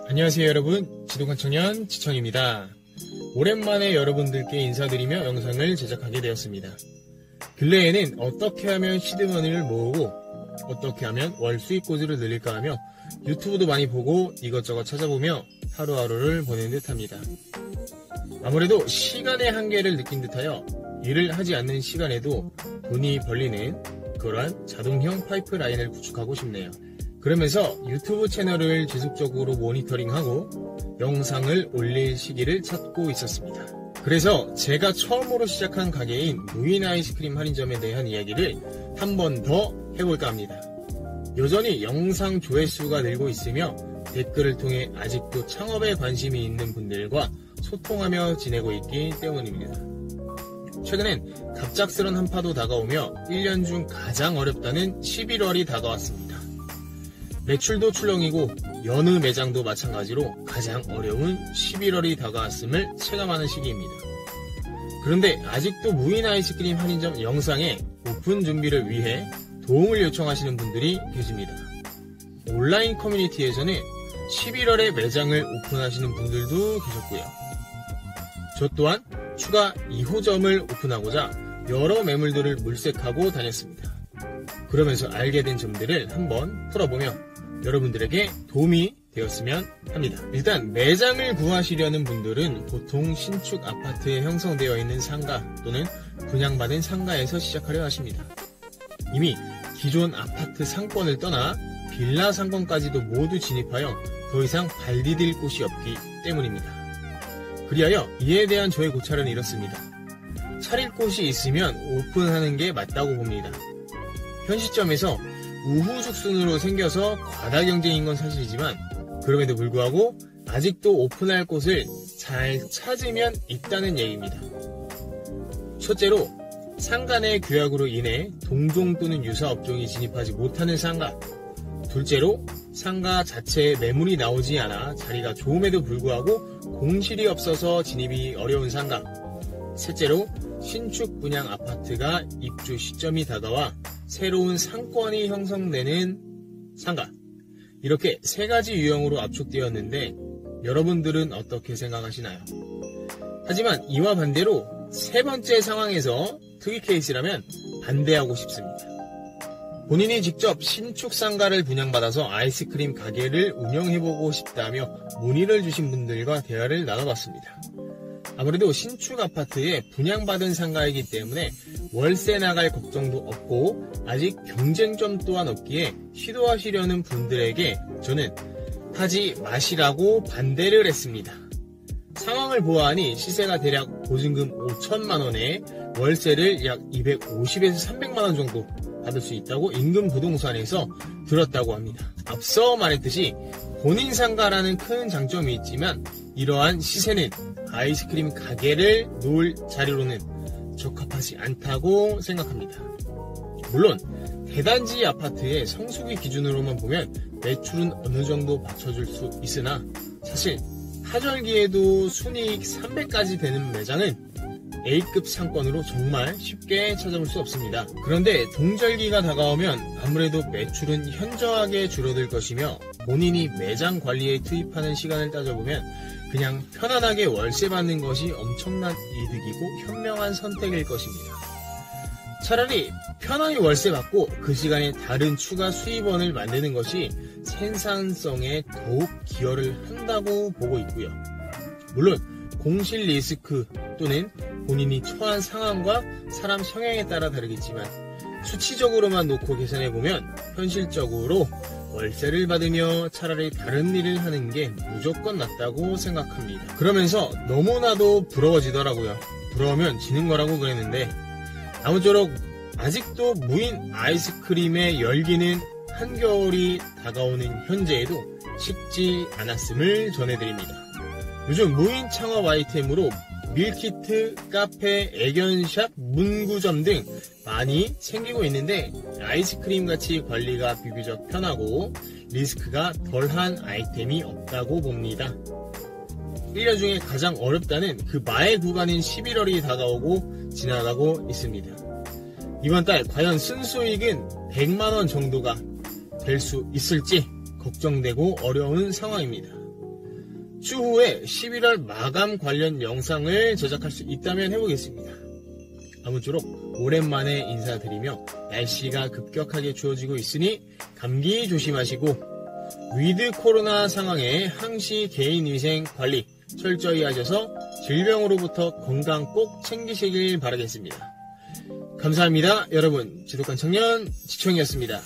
안녕하세요 여러분, 지독한 청년 지청입니다. 오랜만에 여러분들께 인사드리며 영상을 제작하게 되었습니다. 근래에는 어떻게 하면 시드머니를 모으고 어떻게 하면 월 수익꽂이를 늘릴까 하며 유튜브도 많이 보고 이것저것 찾아보며 하루하루를 보낸 듯합니다. 아무래도 시간의 한계를 느낀 듯하여 일을 하지 않는 시간에도 돈이 벌리는 그러한 자동형 파이프라인을 구축하고 싶네요. 그러면서 유튜브 채널을 지속적으로 모니터링하고 영상을 올릴 시기를 찾고 있었습니다. 그래서 제가 처음으로 시작한 가게인 무인 아이스크림 할인점에 대한 이야기를 한 번 더 해볼까 합니다. 여전히 영상 조회수가 늘고 있으며 댓글을 통해 아직도 창업에 관심이 있는 분들과 소통하며 지내고 있기 때문입니다. 최근엔 갑작스런 한파도 다가오며 1년 중 가장 어렵다는 11월이 다가왔습니다. 매출도 출렁이고 여느 매장도 마찬가지로 가장 어려운 11월이 다가왔음을 체감하는 시기입니다. 그런데 아직도 무인 아이스크림 할인점 영상에 오픈 준비를 위해 도움을 요청하시는 분들이 계십니다. 온라인 커뮤니티에서는 11월에 매장을 오픈하시는 분들도 계셨고요. 저 또한 추가 2호점을 오픈하고자 여러 매물들을 물색하고 다녔습니다. 그러면서 알게 된 점들을 한번 풀어보며 여러분들에게 도움이 되었으면 합니다. 일단 매장을 구하시려는 분들은 보통 신축 아파트에 형성되어 있는 상가 또는 분양받은 상가에서 시작하려 하십니다. 이미 기존 아파트 상권을 떠나 빌라 상권까지도 모두 진입하여 더 이상 발 디딜 곳이 없기 때문입니다. 그리하여 이에 대한 저의 고찰은 이렇습니다. 차릴 곳이 있으면 오픈하는 게 맞다고 봅니다. 현 시점에서 우후죽순으로 생겨서 과다 경쟁인 건 사실이지만 그럼에도 불구하고 아직도 오픈할 곳을 잘 찾으면 있다는 얘기입니다. 첫째로 상가 내 규약으로 인해 동종 또는 유사 업종이 진입하지 못하는 상가. 둘째로 상가 자체에 매물이 나오지 않아 자리가 좋음에도 불구하고 공실이 없어서 진입이 어려운 상가. 셋째로 신축 분양 아파트가 입주 시점이 다가와 새로운 상권이 형성되는 상가. 이렇게 세 가지 유형으로 압축되었는데 여러분들은 어떻게 생각하시나요? 하지만 이와 반대로 세 번째 상황에서 특이 케이스라면 반대하고 싶습니다. 본인이 직접 신축 상가를 분양받아서 아이스크림 가게를 운영해보고 싶다며 문의를 주신 분들과 대화를 나눠봤습니다. 아무래도 신축 아파트에 분양받은 상가이기 때문에 월세 나갈 걱정도 없고 아직 경쟁점 또한 없기에 시도하시려는 분들에게 저는 하지 마시라고 반대를 했습니다. 상황을 보아하니 시세가 대략 보증금 5천만원에 월세를 약 250에서 300만원 정도 받을 수 있다고 인근 부동산에서 들었다고 합니다. 앞서 말했듯이 본인 상가라는 큰 장점이 있지만 이러한 시세는 아이스크림 가게를 놓을 자리로는 적합하지 않다고 생각합니다. 물론 대단지 아파트의 성수기 기준으로만 보면 매출은 어느 정도 받쳐줄 수 있으나 사실 하절기에도 순이익 300까지 되는 매장은 A급 상권으로 정말 쉽게 찾아볼 수 없습니다. 그런데 동절기가 다가오면 아무래도 매출은 현저하게 줄어들 것이며 본인이 매장 관리에 투입하는 시간을 따져보면 그냥 편안하게 월세 받는 것이 엄청난 이득이고 현명한 선택일 것입니다. 차라리 편하게 월세 받고 그 시간에 다른 추가 수입원을 만드는 것이 생산성에 더욱 기여를 한다고 보고 있고요. 물론 공실 리스크 또는 본인이 처한 상황과 사람 성향에 따라 다르겠지만 수치적으로만 놓고 계산해보면 현실적으로 월세를 받으며 차라리 다른 일을 하는 게 무조건 낫다고 생각합니다. 그러면서 너무나도 부러워지더라고요. 부러우면 지는 거라고 그랬는데 아무쪼록 아직도 무인 아이스크림의 열기는 한겨울이 다가오는 현재에도 식지 않았음을 전해드립니다. 요즘 무인 창업 아이템으로 밀키트, 카페, 애견샵, 문구점 등 많이 생기고 있는데 아이스크림 같이 관리가 비교적 편하고 리스크가 덜한 아이템이 없다고 봅니다. 1년 중에 가장 어렵다는 그 마의 구간인 11월이 다가오고 지나가고 있습니다. 이번 달 과연 순수익은 100만원 정도가 될 수 있을지 걱정되고 어려운 상황입니다. 추후에 11월 마감 관련 영상을 제작할 수 있다면 해보겠습니다. 아무쪼록 오랜만에 인사드리며 날씨가 급격하게 추워지고 있으니 감기 조심하시고 위드 코로나 상황에 항시 개인위생 관리 철저히 하셔서 질병으로부터 건강 꼭 챙기시길 바라겠습니다. 감사합니다. 여러분, 지독한 청년 지청이었습니다.